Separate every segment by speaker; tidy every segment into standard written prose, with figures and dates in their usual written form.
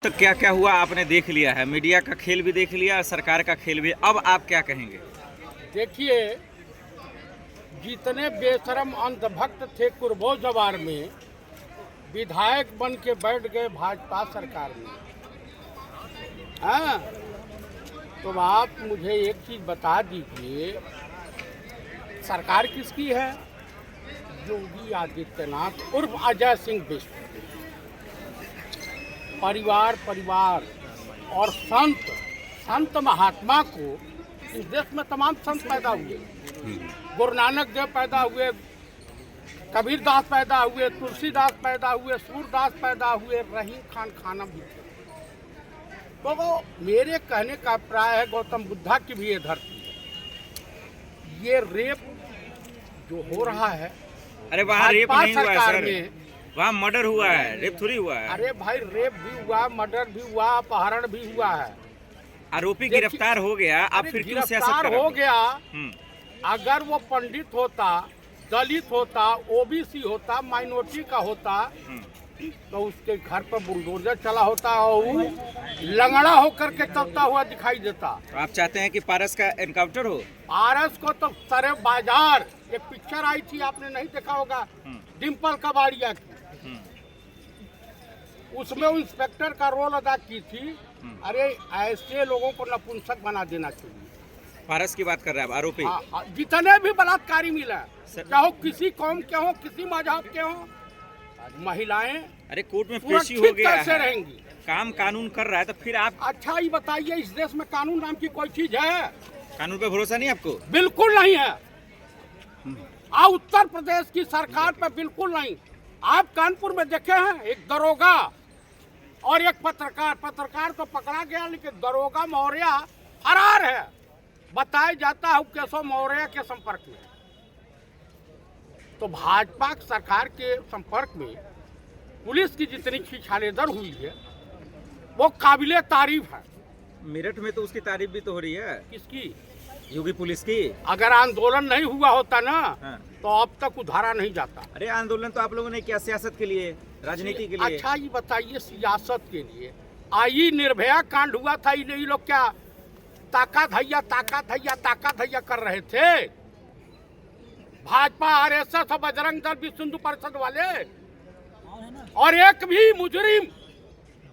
Speaker 1: तो क्या क्या हुआ आपने देख लिया है, मीडिया का खेल भी देख लिया, सरकार का खेल भी। अब आप क्या कहेंगे?
Speaker 2: देखिए, जितने बेशरम अंधभक्त थे कुर्बो जवार में, विधायक बन के बैठ गए भाजपा सरकार में। हाँ, तो आप मुझे एक चीज बता दीजिए, सरकार किसकी है? योगी आदित्यनाथ उर्फ अजय सिंह बिष्ट। परिवार और संत महात्मा को इस देश में तमाम संत पैदा हुए। गुरु नानक देव पैदा हुए, कबीर दास पैदा हुए, तुलसीदास पैदा हुए, सूरदास पैदा हुए, रहीम खान खाना भी थे। तो वो मेरे कहने का अभिप्राय है, गौतम बुद्धा की भी ये धरती है। ये रेप जो हो रहा है,
Speaker 1: अरे वहाँ रेप नहीं हुआ है सर, वहाँ मर्डर हुआ है, रेप थोड़ी हुआ है।
Speaker 2: अरे भाई, रेप भी हुआ, मर्डर भी हुआ, अपहरण भी हुआ है।
Speaker 1: आरोपी गिरफ्तार हो गया, आप फिर क्यों सियासत कर रहे
Speaker 2: हो गया? अगर वो पंडित होता, दलित होता, ओबीसी होता, माइनॉरिटी का होता, तो उसके घर पर बुलडोजर चला होता और वो लंगड़ा होकर के चलता हुआ दिखाई देता।
Speaker 1: तो आप चाहते हैं कि पारस का एनकाउंटर हो?
Speaker 2: पारस को तो सरे बाजार, एक पिक्चर आई थी, आपने नहीं देखा होगा, डिम्पल कबाड़िया की, उसमें वो इंस्पेक्टर का रोल अदा की थी। अरे ऐसे लोगों को नपुंसक बना देना चाहिए।
Speaker 1: पारस की बात कर रहे हैं आप, आरोपी?
Speaker 2: जितने भी बलात्कारी मिला, चाहे किसी कौम के हो, किसी मजहब के हो, महिलाएं
Speaker 1: अरे कोर्ट में पेशी हो गया है,
Speaker 2: रहेंगी।
Speaker 1: काम कानून कर रहा है, तो फिर आप
Speaker 2: अच्छा ही बताइए, इस देश में कानून नाम की कोई चीज है?
Speaker 1: कानून पे भरोसा नहीं आपको?
Speaker 2: बिल्कुल नहीं है। उत्तर प्रदेश की सरकार पे बिल्कुल नहीं। आप कानपुर में देखे हैं, एक दरोगा और एक पत्रकार तो पकड़ा गया, लेकिन दरोगा मौर्य फरार है। बताया जाता है केशव मौर्य के संपर्क में। तो भाजपा सरकार के संपर्क में पुलिस की जितनी छीछालेदर हुई है, वो काबिले तारीफ है।
Speaker 1: मेरठ में तो उसकी तारीफ भी तो हो रही है।
Speaker 2: किसकी?
Speaker 1: योगी पुलिस की।
Speaker 2: अगर आंदोलन नहीं हुआ होता ना, तो अब तक उधारा नहीं जाता।
Speaker 1: अरे आंदोलन तो आप लोगों ने किया सियासत के लिए, राजनीति के लिए।
Speaker 2: अच्छा, ये बताइए, सियासत के लिए आई निर्भया कांड हुआ था, ये लोग क्या ताकत हैया कर रहे थे? भाजपा, आरएसएस और बजरंग दल, विश्व हिंदू परिषद वाले, और एक भी मुजरिम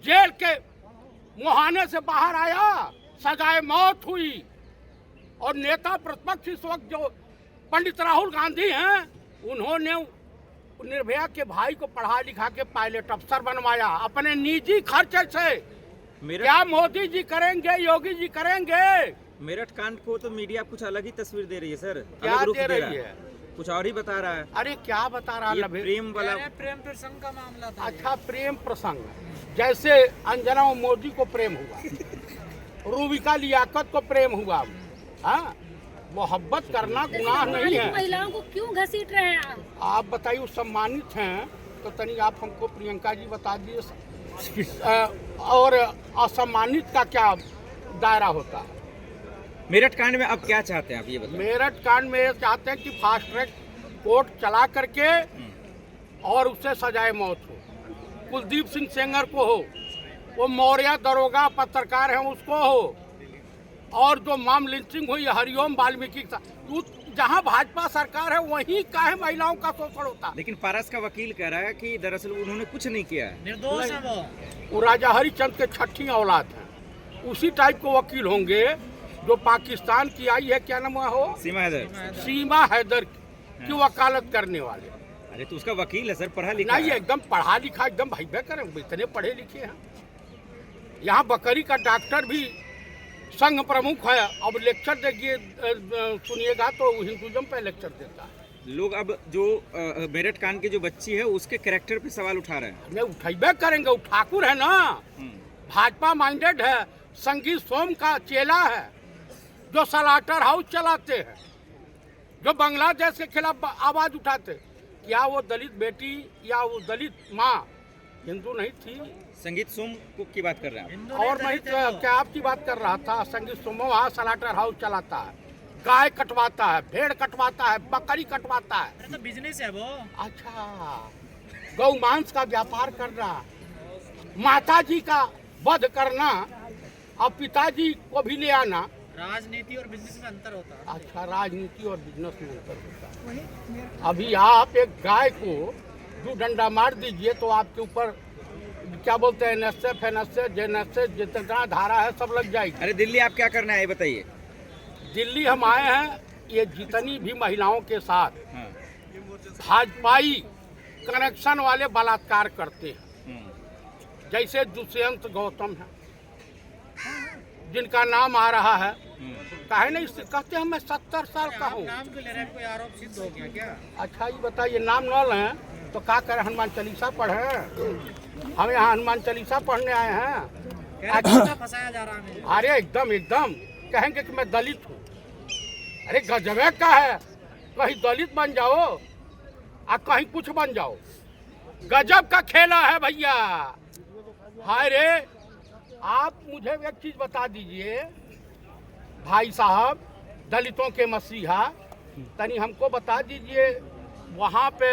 Speaker 2: जेल के मुहाने से बाहर आया, सजाए मौत हुई। और नेता प्रतिपक्ष इस वक्त जो पंडित राहुल गांधी हैं, उन्होंने निर्भया के भाई को पढ़ा लिखा के पायलट अफसर बनवाया अपने निजी खर्चे से। क्या मोदी जी करेंगे, योगी जी करेंगे?
Speaker 1: मेरठ कांड को तो मीडिया कुछ अलग ही तस्वीर दे रही है सर।
Speaker 2: क्या दे रही है?
Speaker 1: कुछ और ही बता रहा है।
Speaker 2: अरे क्या बता रहा है?
Speaker 1: प्रेम वाला,
Speaker 3: प्रेम प्रसंग का मामला था।
Speaker 2: अच्छा, प्रेम प्रसंग, जैसे अंजना मोदी को प्रेम हुआ, रूबिका लियाकत को प्रेम हुआ। हाँ, मोहब्बत करना गुनाह नहीं है।
Speaker 4: महिलाओं को क्यों घसीट रहे हैं
Speaker 2: आप बताइए, सम्मानित हैं तो तनी आप हमको प्रियंका जी बता दीजिए, और असम्मानित का क्या दायरा होता है?
Speaker 1: मेरठ कांड में अब क्या चाहते हैं आप, ये बताइए?
Speaker 2: मेरठ कांड में चाहते हैं कि फास्ट ट्रैक कोर्ट चला करके और उससे सजाए मौत हो। कुलदीप सिंह सेंगर को हो, वो मौर्य दरोगा पत्रकार हैं उसको हो, और जो माम लिंचिंग हुई हरिओम वाल्मीकि, जहां भाजपा सरकार है वहीं का है महिलाओं का शोषण होता।
Speaker 1: लेकिन पारस का वकील कह रहा है कि दरअसल उन्होंने कुछ नहीं किया,
Speaker 3: निर्दोष है
Speaker 2: वो राजा हरिचंद के छठी औलाद है। उसी टाइप को वकील होंगे जो पाकिस्तान की आई है, क्या नाम हो, सीमा हैदर की वकालत करने वाले।
Speaker 1: अरे तो उसका वकील है सर, पढ़ा लिखा
Speaker 2: नहीं, एकदम पढ़ा लिखा, एकदम भैया करें, इतने पढ़े लिखे हैं। यहाँ बकरी का डॉक्टर भी संघ प्रमुख है। अब लेक्चर देखिए, सुनिएगा तो हिंदुज्म पे लेक्चर देता है।
Speaker 1: लोग अब जो मेरठ कांड की जो बच्ची है उसके कैरेक्टर पे सवाल उठा रहे हैं।
Speaker 2: नहीं, उठाइबे करेंगे, वो ठाकुर है ना, भाजपा माइंडेड है, संगीत सोम का चेला है, जो सलाटर हाउस चलाते हैं, जो बांग्लादेश के खिलाफ आवाज उठाते। क्या वो दलित बेटी या वो दलित माँ हिंदू नहीं थी?
Speaker 1: संगीत सोम की बात कर रहे हैं?
Speaker 2: और मैं क्या आपकी बात कर रहा था? संगीत सोम वहाँ सलाटर हाउस चलाता है, गाय कटवाता है, भेड़ कटवाता है, बकरी कटवाता है।
Speaker 3: तो बिजनेस है वो।
Speaker 2: अच्छा, गौ मांस का व्यापार कर रहा, माता जी का वध करना और पिताजी को भी ले आना।
Speaker 3: राजनीति और बिजनेस में अंतर होता है।
Speaker 2: अच्छा, राजनीति और बिजनेस में अंतर होता है। अभी आप एक गाय को 2 डंडा मार दीजिए तो आपके ऊपर क्या बोलते हैं, एनएसएफ, जेएनएसएफ, जितना धारा है सब लग जाएगी।
Speaker 1: अरे दिल्ली आप क्या करना है ये बताइए।
Speaker 2: दिल्ली हम आए हैं, ये जितनी भी महिलाओं के साथ
Speaker 1: हाँ।
Speaker 2: भाजपाई कनेक्शन वाले बलात्कार करते हैं, जैसे दुष्यंत गौतम है जिनका नाम आ रहा है, काहे नहीं कहते हैं मैं 70 साल का हूँ।
Speaker 3: नाम क्यों ले रहे हैं? कोई आरोप सिद्ध हो गया क्या?
Speaker 2: अच्छा ये बताइए, नाम न लें तो क्या करें, हनुमान चालीसा पढ़े, हम यहाँ हनुमान चालीसा पढ़ने आए हैं।
Speaker 3: कह रहे हैं, फंसाया जा रहा है मुझे।
Speaker 2: अरे एकदम एकदम कहेंगे कि मैं दलित हूँ। अरे गजबे का है, कहीं दलित बन जाओ और कहीं कुछ बन जाओ, गजब का खेला है भैया। हाय रे, आप मुझे एक चीज बता दीजिए भाई साहब, दलितों के मसीहा, तनी हमको बता दीजिए वहाँ पे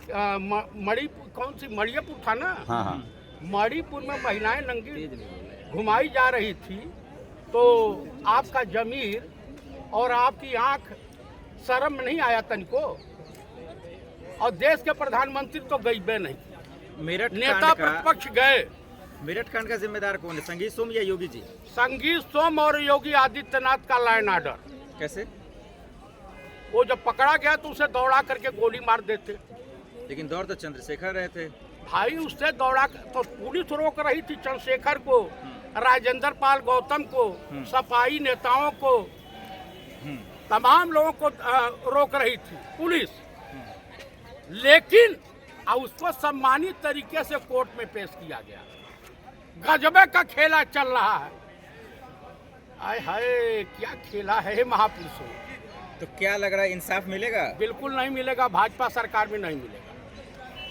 Speaker 2: मणिपुर, कौन सी मणिपुर था ना,
Speaker 1: हाँ।
Speaker 2: मणिपुर में महिलाएं नंगी घुमाई जा रही थी, तो आपका जमीर और आपकी आंख शर्म में नहीं आया तनिको? और देश के प्रधानमंत्री तो गईबे नहीं,
Speaker 1: मेरठ
Speaker 2: नेता
Speaker 1: कांड का
Speaker 2: प्रतिपक्ष गए।
Speaker 1: मेरठ कांड का जिम्मेदार कौन है, संगीत सोम या योगी जी?
Speaker 2: संगीत सोम और योगी आदित्यनाथ का लॉ एंड ऑर्डर।
Speaker 1: कैसे?
Speaker 2: वो जब पकड़ा गया तो उसे दौड़ा करके गोली मार देते।
Speaker 1: लेकिन दौड़ तो चंद्रशेखर रहे थे।
Speaker 2: भाई उससे दौड़ा तो पुलिस रोक रही थी चंद्रशेखर को, राजेंद्र पाल गौतम को, सपाई नेताओं को, तमाम लोगों को रोक रही थी पुलिस, लेकिन उसको सम्मानित तरीके से कोर्ट में पेश किया गया। गजबे का खेला चल रहा है। आय हाय, क्या खेला है महापुरुषों।
Speaker 1: तो क्या लग रहा है, इंसाफ मिलेगा?
Speaker 2: बिल्कुल नहीं मिलेगा, भाजपा सरकार में नहीं मिलेगा।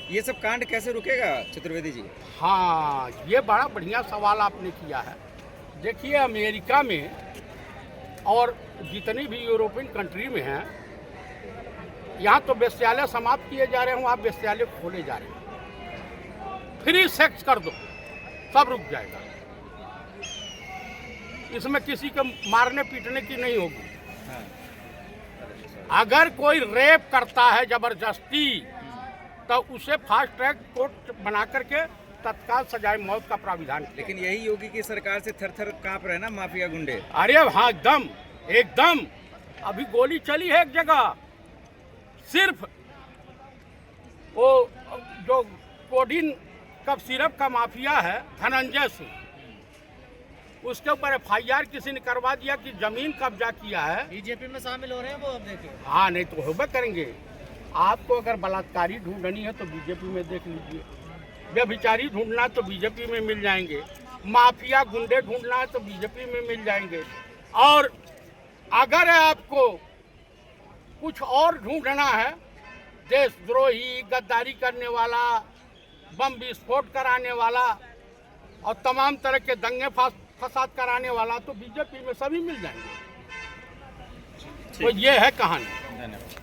Speaker 1: ये सब कांड कैसे रुकेगा चतुर्वेदी जी?
Speaker 2: हाँ, ये बड़ा बढ़िया सवाल आपने किया है। देखिए, अमेरिका में और जितनी भी यूरोपियन कंट्री में हैं, यहाँ तो वेश्यालय समाप्त किए जा रहे हैं, वहाँ वेश्यालय खोले जा रहे हैं। फ्री सेक्स कर दो, सब रुक जाएगा। इसमें किसी को मारने पीटने की नहीं होगी। अगर कोई रेप करता है जबरदस्ती, तो उसे फास्ट ट्रैक कोर्ट बना करके तत्काल सजाए मौत का प्राविधान।
Speaker 1: लेकिन यही योगी की सरकार से थर-थर कांप रहे ना माफिया गुंडे।
Speaker 2: अरे हाँ, एकदम एकदम। अभी गोली चली है एक जगह, सिर्फ वो जो कोडिन कफ सिरप का माफिया है धनंजय सिंह, उसके ऊपर FIR किसी ने करवा दिया कि जमीन कब्जा किया है।
Speaker 3: बीजेपी में शामिल हो रहे हैं वो, अब देखिए।
Speaker 2: हाँ, नहीं तो होबे करेंगे। आपको अगर बलात्कारी ढूंढनी है तो बीजेपी में देख लीजिए, व्यभिचारी ढूंढना तो बीजेपी में मिल जाएंगे, माफिया गुंडे ढूंढना है तो बीजेपी में मिल जाएंगे, और अगर आपको कुछ और ढूंढना है, देशद्रोही, गद्दारी करने वाला, बम विस्फोट कराने वाला और तमाम तरह के दंगे फसाद कराने वाला, तो बीजेपी में सभी मिल जाएंगे। तो ये है कहानी।
Speaker 1: धन्यवाद।